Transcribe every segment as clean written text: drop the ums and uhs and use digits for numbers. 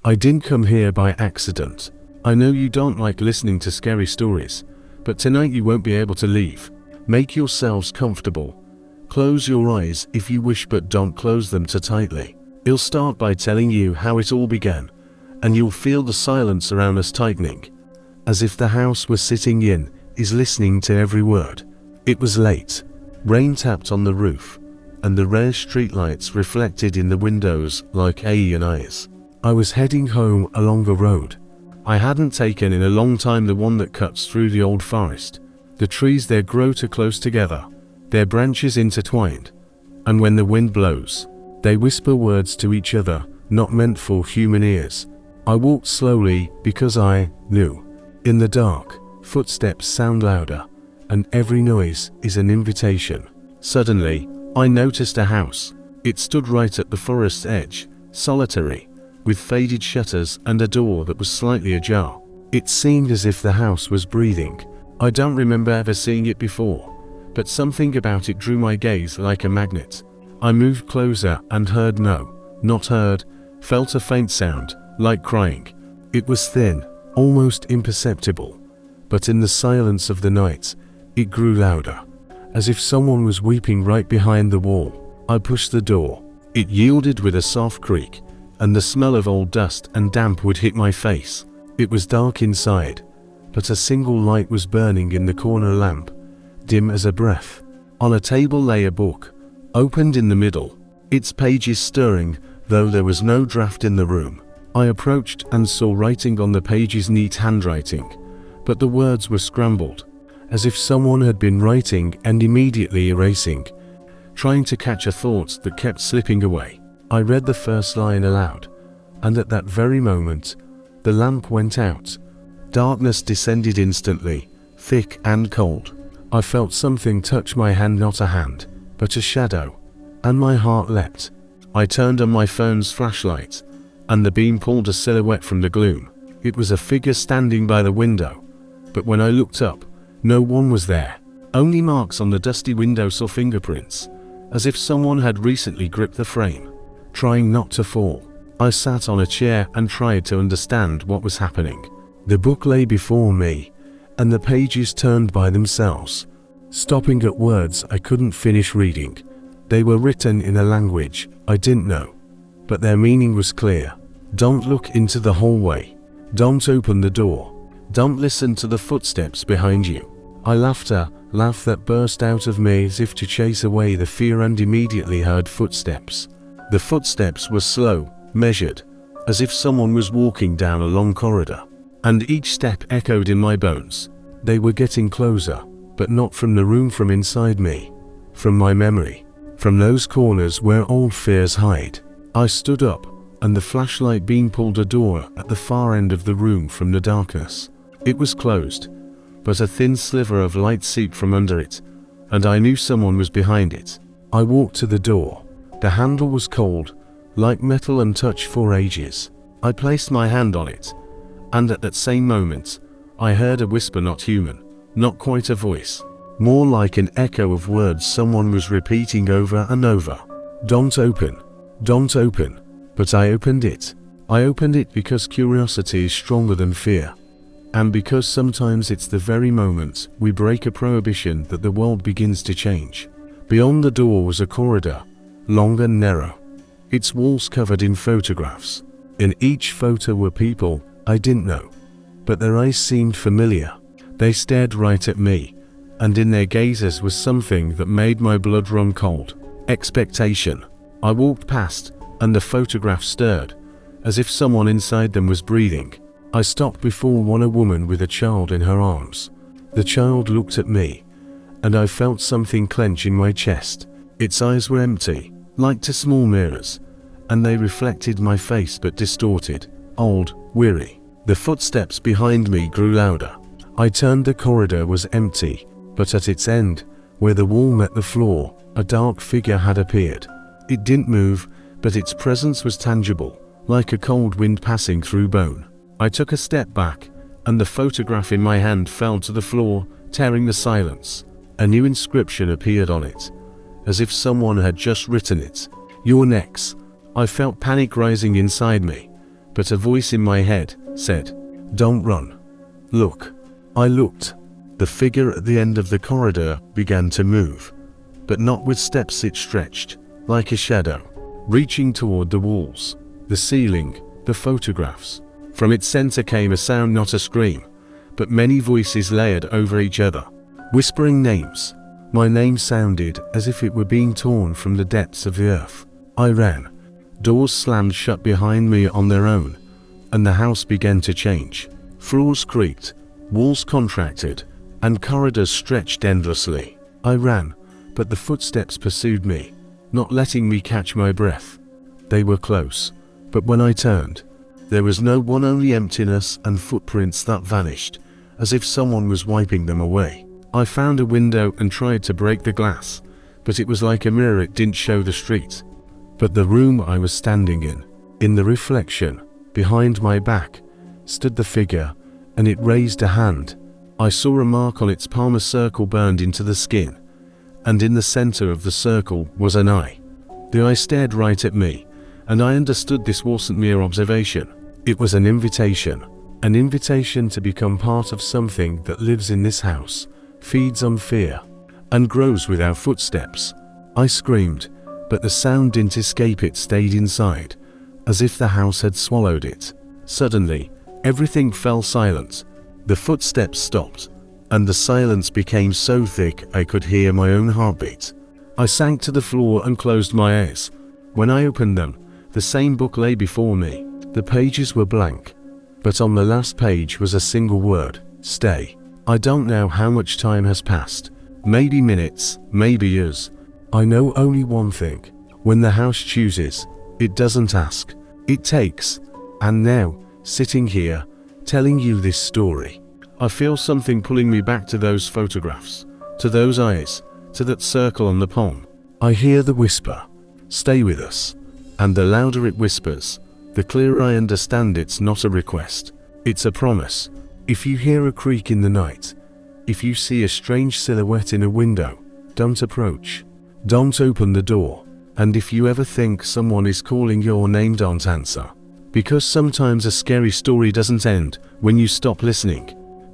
I didn't come here by accident. I know you don't like listening to scary stories, but tonight you won't be able to leave. Make yourselves comfortable. Close your eyes if you wish, but don't close them too tightly. He'll start by telling you how it all began, and you'll feel the silence around us tightening, as if the house we're sitting in is listening to every word. It was late. Rain tapped on the roof, and the rare streetlights reflected in the windows like alien eyes. I was heading home along a road I hadn't taken in a long time, the one that cuts through the old forest. The trees there grow too close together, their branches intertwined, and when the wind blows, they whisper words to each other not meant for human ears. I walked slowly because I knew. In the dark, footsteps sound louder, and every noise is an invitation. Suddenly, I noticed a house. It stood right at the forest's edge, solitary, with faded shutters and a door that was slightly ajar. It seemed as if the house was breathing. I don't remember ever seeing it before, but something about it drew my gaze like a magnet. I moved closer and felt a faint sound, like crying. It was thin, almost imperceptible, but in the silence of the night, it grew louder, as if someone was weeping right behind the wall. I pushed the door. It yielded with a soft creak, and the smell of old dust and damp would hit my face. It was dark inside, but a single light was burning in the corner lamp, dim as a breath. On a table lay a book, opened in the middle, its pages stirring, though there was no draft in the room. I approached and saw writing on the pages, neat handwriting, but the words were scrambled, as if someone had been writing and immediately erasing, trying to catch a thought that kept slipping away. I read the first line aloud, and at that very moment, the lamp went out. Darkness descended instantly, thick and cold. I felt something touch my hand, not a hand, but a shadow, and my heart leapt. I turned on my phone's flashlight, and the beam pulled a silhouette from the gloom. It was a figure standing by the window, but when I looked up, no one was there. Only marks on the dusty windowsill, fingerprints, as if someone had recently gripped the frame, trying not to fall. I sat on a chair and tried to understand what was happening. The book lay before me, and the pages turned by themselves, stopping at words I couldn't finish reading. They were written in a language I didn't know, but their meaning was clear. Don't look into the hallway. Don't open the door. Don't listen to the footsteps behind you. I laughed a laugh that burst out of me as if to chase away the fear, and immediately heard footsteps. The footsteps were slow, measured, as if someone was walking down a long corridor, and each step echoed in my bones. They were getting closer, but not from the room, from inside me, from my memory, from those corners where old fears hide. I stood up, and the flashlight beam pulled a door at the far end of the room from the darkness. It was closed, but a thin sliver of light seeped from under it, and I knew someone was behind it. I walked to the door. The handle was cold, like metal, untouched for ages. I placed my hand on it, and at that same moment, I heard a whisper, not human, not quite a voice, more like an echo of words someone was repeating over and over. Don't open. Don't open. But I opened it. I opened it because curiosity is stronger than fear, and because sometimes it's the very moment we break a prohibition that the world begins to change. Beyond the door was a corridor, long and narrow, its walls covered in photographs. In each photo were people I didn't know, but their eyes seemed familiar. They stared right at me, and in their gazes was something that made my blood run cold. Expectation. I walked past, and the photographs stirred, as if someone inside them was breathing. I stopped before one, a woman with a child in her arms. The child looked at me, and I felt something clench in my chest. Its eyes were empty, like two small mirrors, and they reflected my face but distorted, old, weary. The footsteps behind me grew louder. I turned. The corridor was empty, but at its end, where the wall met the floor, a dark figure had appeared. It didn't move, but its presence was tangible, like a cold wind passing through bone. I took a step back, and the photograph in my hand fell to the floor, tearing the silence. A new inscription appeared on it, as if someone had just written it. Your next. I felt panic rising inside me, but a voice in my head said, "Don't run. Look." I looked. The figure at the end of the corridor began to move, but not with steps. It stretched, like a shadow, reaching toward the walls, the ceiling, the photographs. From its center came a sound, not a scream, but many voices layered over each other, whispering names. My name sounded as if it were being torn from the depths of the earth. I ran. Doors slammed shut behind me on their own, and the house began to change. Floors creaked, walls contracted, and corridors stretched endlessly. I ran, but the footsteps pursued me, not letting me catch my breath. They were close, but when I turned, there was no one, only emptiness and footprints that vanished, as if someone was wiping them away. I found a window and tried to break the glass, but it was like a mirror. It didn't show the street, but the room I was standing in. In the reflection, behind my back, stood the figure, and it raised a hand. I saw a mark on its palm, a circle burned into the skin, and in the center of the circle was an eye. The eye stared right at me, and I understood this wasn't mere observation. It was an invitation to become part of something that lives in this house, feeds on fear, and grows without footsteps. I screamed, but the sound didn't escape. It stayed inside, as if the house had swallowed it. Suddenly, everything fell silent. The footsteps stopped, and the silence became so thick I could hear my own heartbeat. I sank to the floor and closed my eyes. When I opened them, the same book lay before me. The pages were blank, but on the last page was a single word: stay. I don't know how much time has passed. Maybe minutes, maybe years. I know only one thing: when the house chooses, it doesn't ask, it takes. And now, sitting here, telling you this story, I feel something pulling me back to those photographs, to those eyes, to that circle on the palm. I hear the whisper, "Stay with us." And the louder it whispers, the clearer I understand it's not a request, it's a promise. If you hear a creak in the night, if you see a strange silhouette in a window, don't approach. Don't open the door. And if you ever think someone is calling your name, don't answer. Because sometimes a scary story doesn't end when you stop listening.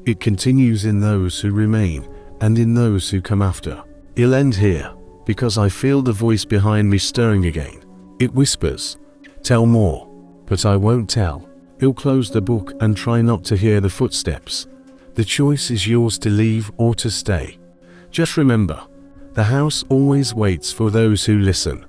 It continues in those who remain, and in those who come after. It'll end here, because I feel the voice behind me stirring again. It whispers, "Tell more." But I won't tell. I'll close the book and try not to hear the footsteps. The choice is yours, to leave or to stay. Just remember, the house always waits for those who listen.